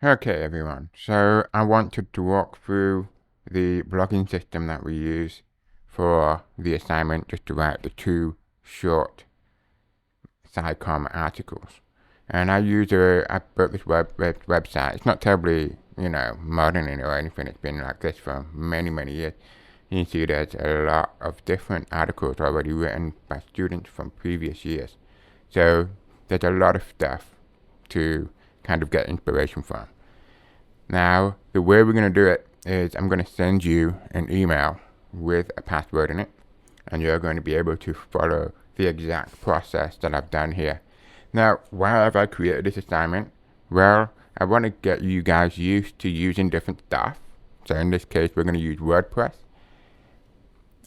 Okay, everyone. So I wanted to walk through the blogging system that we use for the assignment just to write the two short Comm articles. And I built this website. It's not terribly, modern or anything. It's been like this for many, many years. You can see there's a lot of different articles already written by students from previous years. So there's a lot of stuff to kind of get inspiration from. Now, the way we're going to do it is I'm going to send you an email with a password in it, and you're going to be able to follow the exact process that I've done here. Now, why have I created this assignment? Well, I want to get you guys used to using different stuff. So in this case, we're going to use WordPress.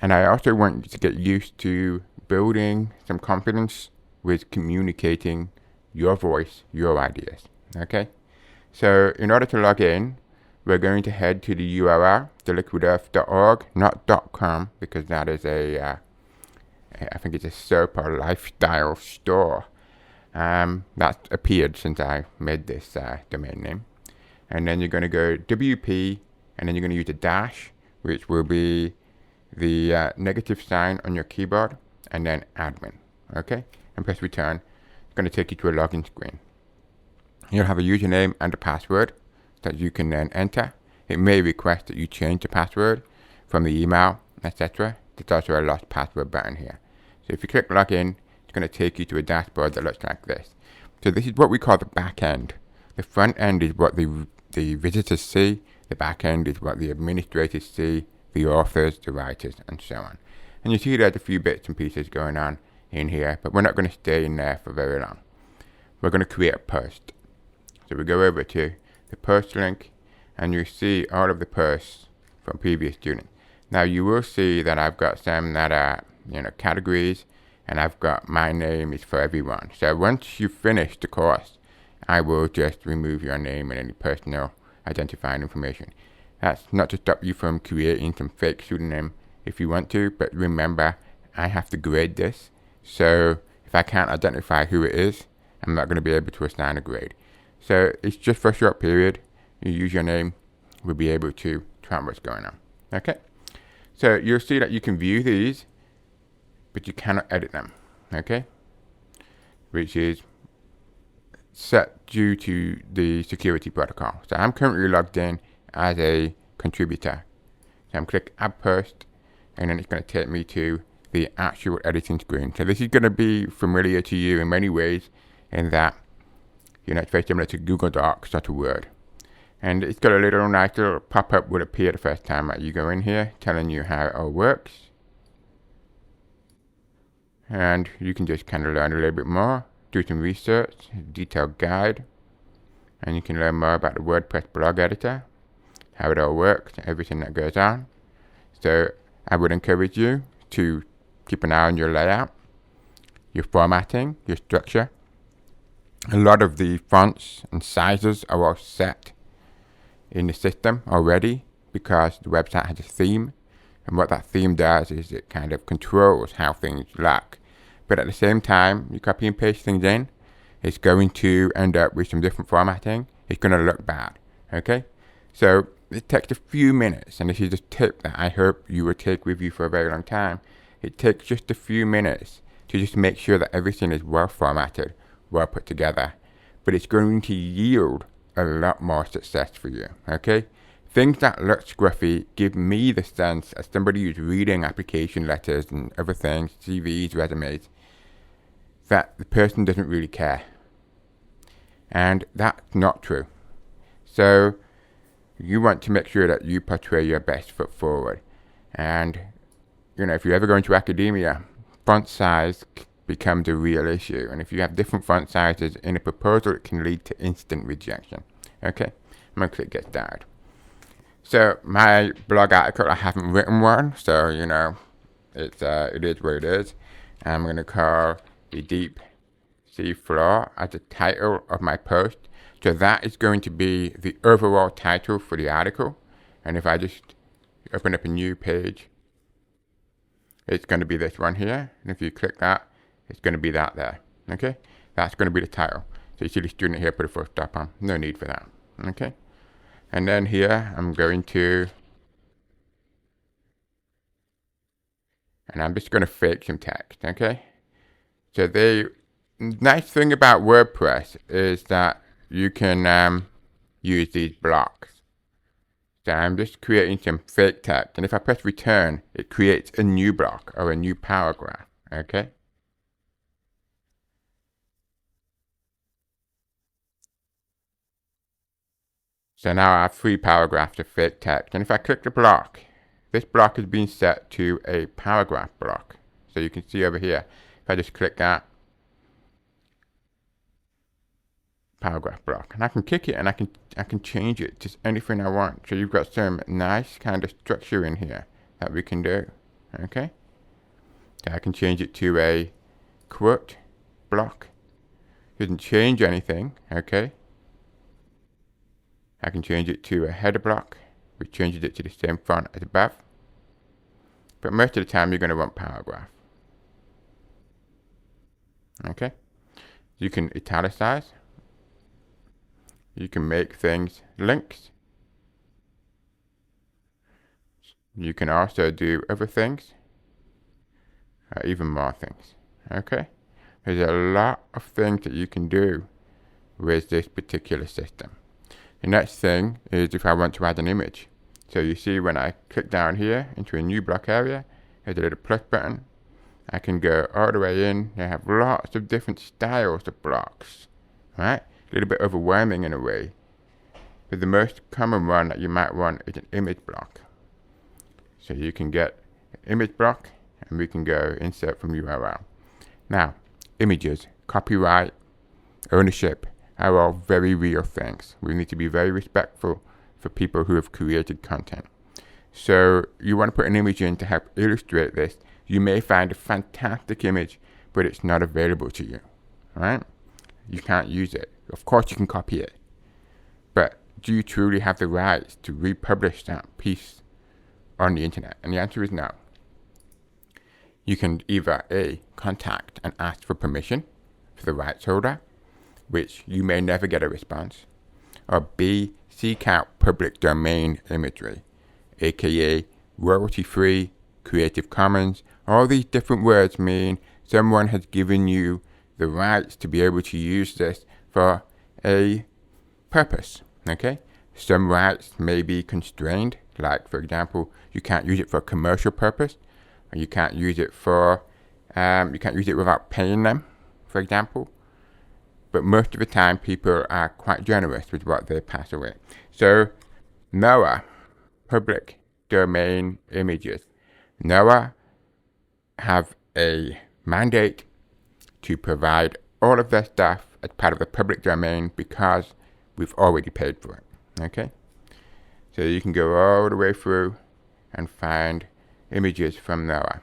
And I also want you to get used to building some confidence with communicating your voice, your ideas. Okay? So in order to log in, we're going to head to the URL, theliquidearth.org, not .com, because that is I think it's a soap or lifestyle store. That's appeared since I made this domain name. And then you're going to go WP, and then you're going to use a dash, which will be the negative sign on your keyboard, and then admin. Okay? And press return. It's going to take you to a login screen. You'll have a username and a password that you can then enter. It may request that you change the password from the email, etc. There's also a lost password button here. So if you click login, it's going to take you to a dashboard that looks like this. So this is what we call the back end. The front end is what the visitors see. The back end is what the administrators see, the authors, the writers, and so on. And you see there's a few bits and pieces going on in here, but we're not going to stay in there for very long. We're going to create a post. So we go over to the post link, and you see all of the posts from previous students. Now you will see that I've got some that are categories, and I've got my name is for everyone. So once you finish the course, I will just remove your name and any personal identifying information. That's not to stop you from creating some fake pseudonym if you want to, but remember, I have to grade this. So if I can't identify who it is, I'm not going to be able to assign a grade. So it's just for a short period. You use your name, we'll be able to track what's going on. Okay? So you'll see that you can view these, but you cannot edit them. Okay? Which is set due to the security protocol. So I'm currently logged in as a contributor. So I'm click add post, and then it's going to take me to the actual editing screen. So this is going to be familiar to you in many ways, in that it's very similar to Google Docs or to Word. And it's got a nice little pop-up will appear the first time that you go in here, telling you how it all works. And you can just kind of learn a little bit more, do some research, detailed guide, and you can learn more about the WordPress blog editor, how it all works, everything that goes on. So I would encourage you to keep an eye on your layout, your formatting, your structure. A lot of the fonts and sizes are all set in the system already because the website has a theme, and what that theme does is it kind of controls how things look. But at the same time, you copy and paste things in, it's going to end up with some different formatting. It's going to look bad. Okay? So it takes a few minutes, and this is a tip that I hope you will take with you for a very long time. It takes just a few minutes to just make sure that everything is well formatted, well put together, but it's going to yield a lot more success for you. Okay? Things that look scruffy give me the sense, as somebody who's reading application letters and other things, CVs, resumes, that the person doesn't really care. And that's not true. So you want to make sure that you portray your best foot forward. And if you ever go into academia, font size becomes a real issue. And if you have different font sizes in a proposal, it can lead to instant rejection. Okay, I'm going to click get started. So my blog article, I haven't written one, so it is what it is. I'm going to call the deep sea floor as the title of my post. So that is going to be the overall title for the article. And if I just open up a new page, it's going to be this one here. And if you click that, it's going to be that there. Okay? That's going to be the title. So you see the student here put a full stop on. No need for that. Okay. And then here I'm going to, and I'm just going to fake some text. Okay. So the nice thing about WordPress is that you can use these blocks. So I'm just creating some fake text, and if I press return, it creates a new block or a new paragraph. Okay. So now I have 3 paragraphs of fake text, and if I click the block, this block has been set to a paragraph block. So you can see over here, if I just click that, paragraph block, and I can kick it, and I can change it to anything I want. So you've got some nice kind of structure in here that we can do. Okay. So I can change it to a quote block. Doesn't change anything. Okay. I can change it to a header block, which changes it to the same font as above. But most of the time you're going to want paragraph. Okay. You can italicize. You can make things links. You can also do other things, even more things. Okay. There's a lot of things that you can do with this particular system. The next thing is if I want to add an image. So you see when I click down here into a new block area, there's a little plus button. I can go all the way in. They have lots of different styles of blocks, right? A little bit overwhelming in a way. But the most common one that you might want is an image block. So you can get an image block, and we can go insert from URL. Now, images, copyright, ownership are all very real things. We need to be very respectful for people who have created content. So you want to put an image in to help illustrate this. You may find a fantastic image, but it's not available to you, right? You can't use it. Of course you can copy it, but do you truly have the rights to republish that piece on the internet? And the answer is no. You can either A, contact and ask for permission for the rights holder, which you may never get a response, or B, seek out public domain imagery, aka royalty-free, Creative Commons. All these different words mean someone has given you the rights to be able to use this for a purpose. Okay? Some rights may be constrained, like for example, you can't use it for a commercial purpose, or you can't use it for you can't use it without paying them, for example. But most of the time, people are quite generous with what they pass away. So, NOAA, public domain images. NOAA have a mandate to provide all of their stuff as part of the public domain because we've already paid for it. Okay? So you can go all the way through and find images from NOAA.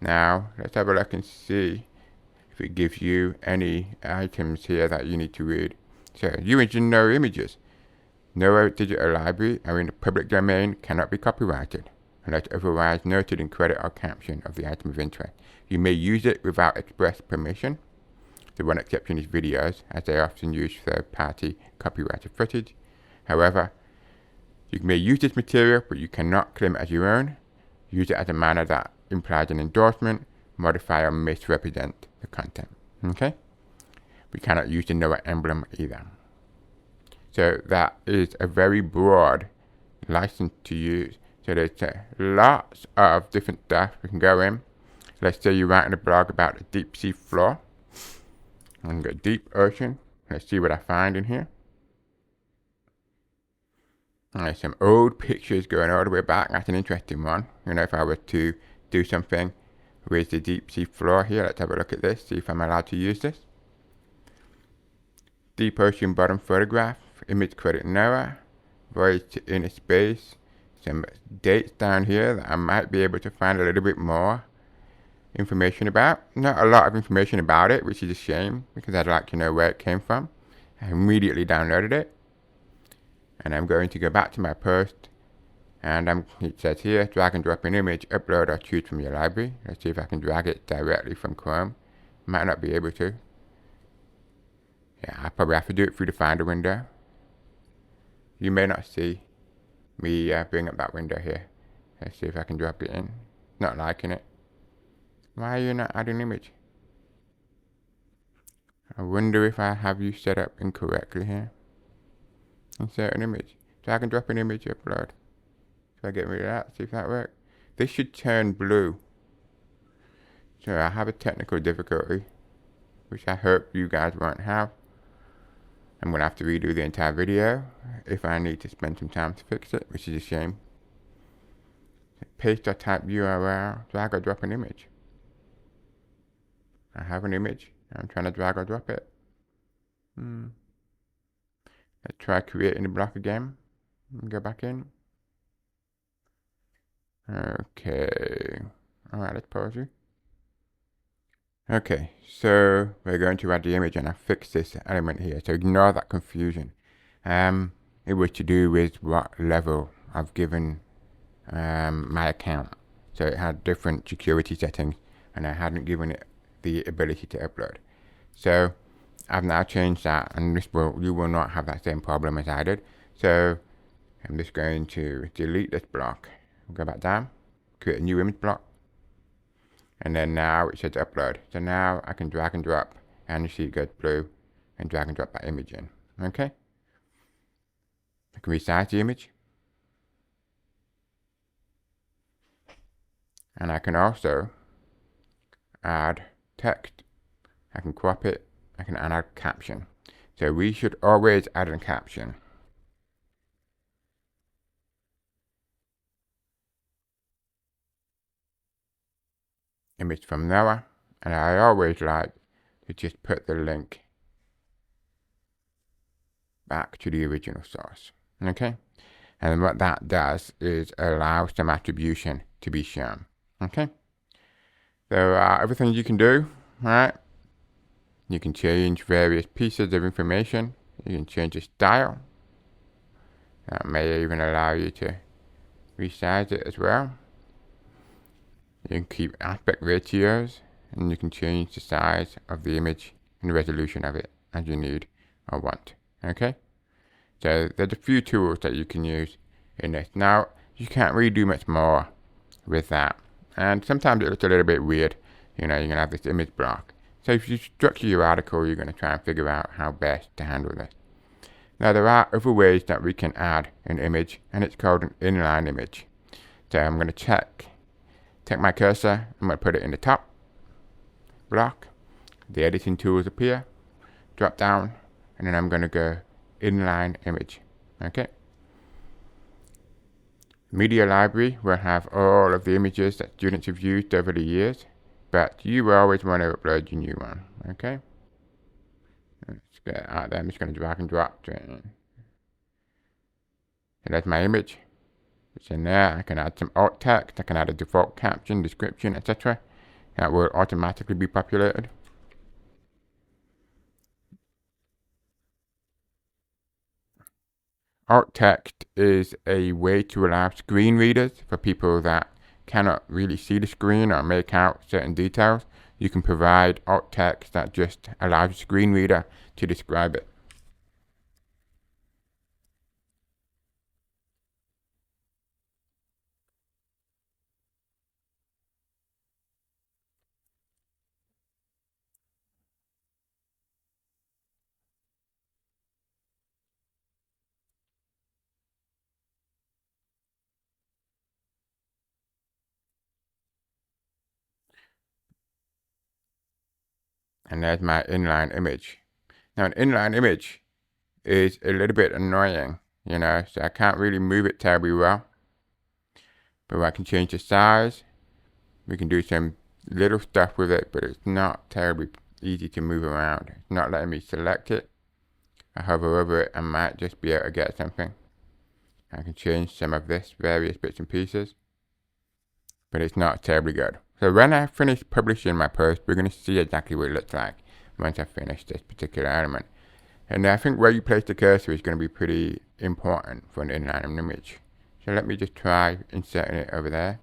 Now, let's have a look and see if it gives you any items here that you need to read. So, you mentioned no images. NOAA Digital Library are in the public domain, cannot be copyrighted, unless otherwise noted in credit or caption of the item of interest. You may use it without express permission. The one exception is videos, as they often use third-party copyrighted footage. However, you may use this material, but you cannot claim it as your own. Use it as a manner that implies an endorsement, modify or misrepresent the content. Okay? We cannot use the NOAA emblem either. So that is a very broad license to use. So there's lots of different stuff we can go in. Let's say you're writing a blog about the deep sea floor. I'm going to go deep ocean. Let's see what I find in here. There's some old pictures going all the way back. That's an interesting one. You know, if I were to do something with the deep sea floor here, let's have a look at this, see if I'm allowed to use this. Deep ocean bottom photograph, image credit NOAA, voyage to inner space, some dates down here that I might be able to find a little bit more information about. Not a lot of information about it, which is a shame because I'd like to know where it came from. I immediately downloaded it, and I'm going to go back to my post, and it says here, drag and drop an image, upload or choose from your library. Let's see if I can drag it directly from Chrome. Might not be able to. Yeah, I probably have to do it through the Finder window. you may not see me bring up that window here. Let's see if I can drop it in. Not liking it. Why are you not adding image? I wonder if I have you set up incorrectly here. Insert an image. So I can drop an image upload. So I get rid of that, see if that works. This should turn blue. So I have a technical difficulty, which I hope you guys won't have. I'm going to have to redo the entire video if I need to spend some time to fix it, which is a shame. Paste or type URL, drag or drop an image. I have an image. I'm trying to drag or drop it. Let's try creating the block again. Go back in. Okay. Alright, let's pause you. Okay, so we're going to add the image and I fixed this element here. So ignore that confusion. It was to do with what level I've given my account. So it had different security settings and I hadn't given it the ability to upload. So I've now changed that, and you will not have that same problem as I did. So I'm just going to delete this block, go back down, create a new image block, and then now it says upload. So now I can drag and drop, and you see it goes blue, and drag and drop that image in. Okay, I can resize the image, and I can also add text. I can crop it. I can add a caption. So we should always add a caption. Image from Noah, and I always like to just put the link back to the original source. Okay, and what that does is allow some attribution to be shown. Okay, so everything you can do, right? You can change various pieces of information. You can change the style. That may even allow you to resize it as well. You can keep aspect ratios, and you can change the size of the image and the resolution of it as you need or want. Okay, so there's a few tools that you can use in this. Now you can't really do much more with that, and sometimes it looks a little bit weird. You know, you're gonna have this image block. So if you structure your article, you're going to try and figure out how best to handle this. Now there are other ways that we can add an image, and it's called an inline image. So I'm going to take my cursor, I'm going to put it in the top block. The editing tools appear, drop down, and then I'm going to go inline image. Okay. Media library will have all of the images that students have used over the years. But you always want to upload your new one, okay? Let's get out there. I'm just going to drag and drop it in. So there's my image. It's in there. I can add some alt text. I can add a default caption, description, etc. That will automatically be populated. Alt text is a way to allow screen readers, for people that cannot really see the screen or make out certain details. You can provide alt text that just allows the screen reader to describe it. And there's my inline image. Now an inline image is a little bit annoying, you know, so I can't really move it terribly well. But I can change the size. We can do some little stuff with it, but it's not terribly easy to move around. It's not letting me select it. I hover over it, I might just be able to get something. I can change some of this, various bits and pieces, but it's not terribly good. So when I finish publishing my post, we're going to see exactly what it looks like once I finish this particular element. And I think where you place the cursor is going to be pretty important for an inline image. So let me just try inserting it over there.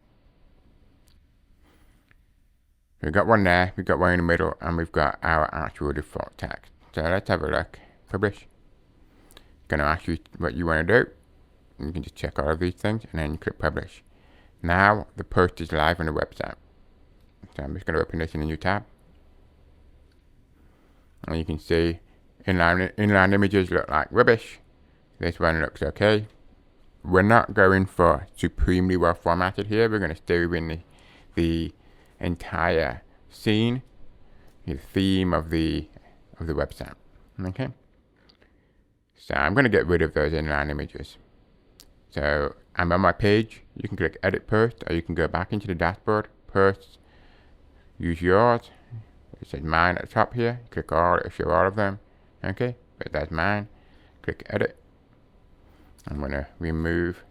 We've got one there, we've got one in the middle, and we've got our actual default text. So let's have a look. Publish. going to ask you what you want to do. And you can just check all of these things and then you click publish. Now the post is live on the website. So I'm just going to open this in a new tab. And you can see inline images look like rubbish. This one looks okay. We're not going for supremely well formatted here. We're going to stay within the entire scene, the theme of the website. Okay. So I'm going to get rid of those inline images. So I'm on my page. You can click edit post, or you can go back into the dashboard, posts, use yours. It says mine at the top here. Click all, it'll show all of them. Okay, but that's mine. Click edit. I'm going to remove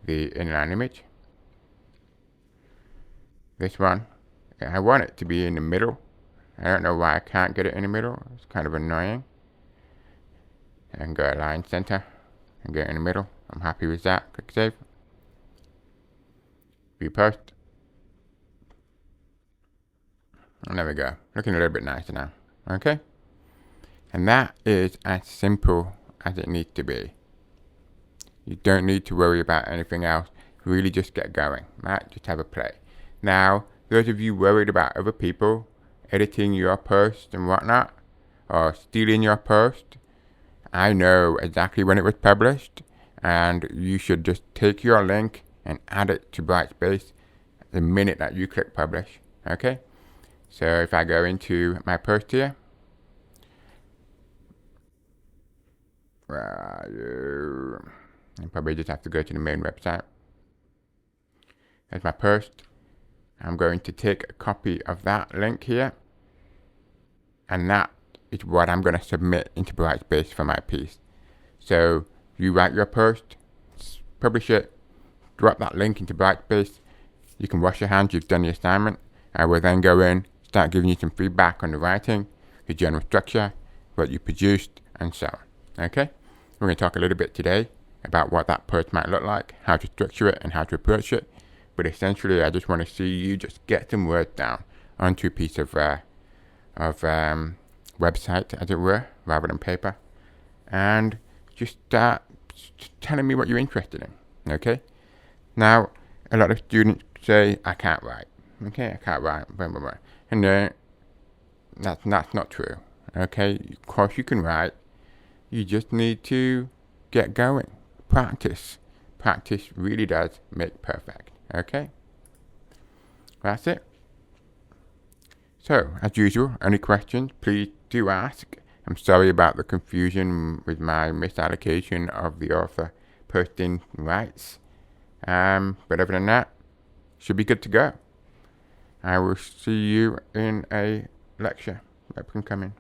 the inline image. This one, I want it to be in the middle. I don't know why I can't get it in the middle. It's kind of annoying. I can go align center and get it in the middle. I'm happy with that. Click save. View post. And there we go. Looking a little bit nicer now. Okay. And that is as simple as it needs to be. You don't need to worry about anything else. Really just get going. Right? Just have a play. Now, those of you worried about other people editing your post and whatnot, or stealing your post, I know exactly when it was published, and you should just take your link and add it to Brightspace the minute that you click publish. Okay? So if I go into my post here, I probably just have to go to the main website. There's my post. I'm going to take a copy of that link here, and that is what I'm going to submit into Brightspace for my piece. So you write your post, publish it, drop that link into Brightspace. You can wash your hands, you've done the assignment. I will then go in, start giving you some feedback on the writing, the general structure, what you produced, and so on. Okay? We're going to talk a little bit today about what that post might look like, how to structure it, and how to approach it. But essentially, I just want to see you just get some words down onto a piece of website, as it were, rather than paper, and just start telling me what you're interested in. Okay? Now, a lot of students say, I can't write. Okay, I can't write, blah, blah, blah. And that's not true. Okay, of course you can write. You just need to get going. Practice. Practice really does make perfect. Okay? That's it. So, as usual, any questions, please do ask. I'm sorry about the confusion with my misallocation of the author posting rights. But other than that, should be good to go. I will see you in a lecture that can come in.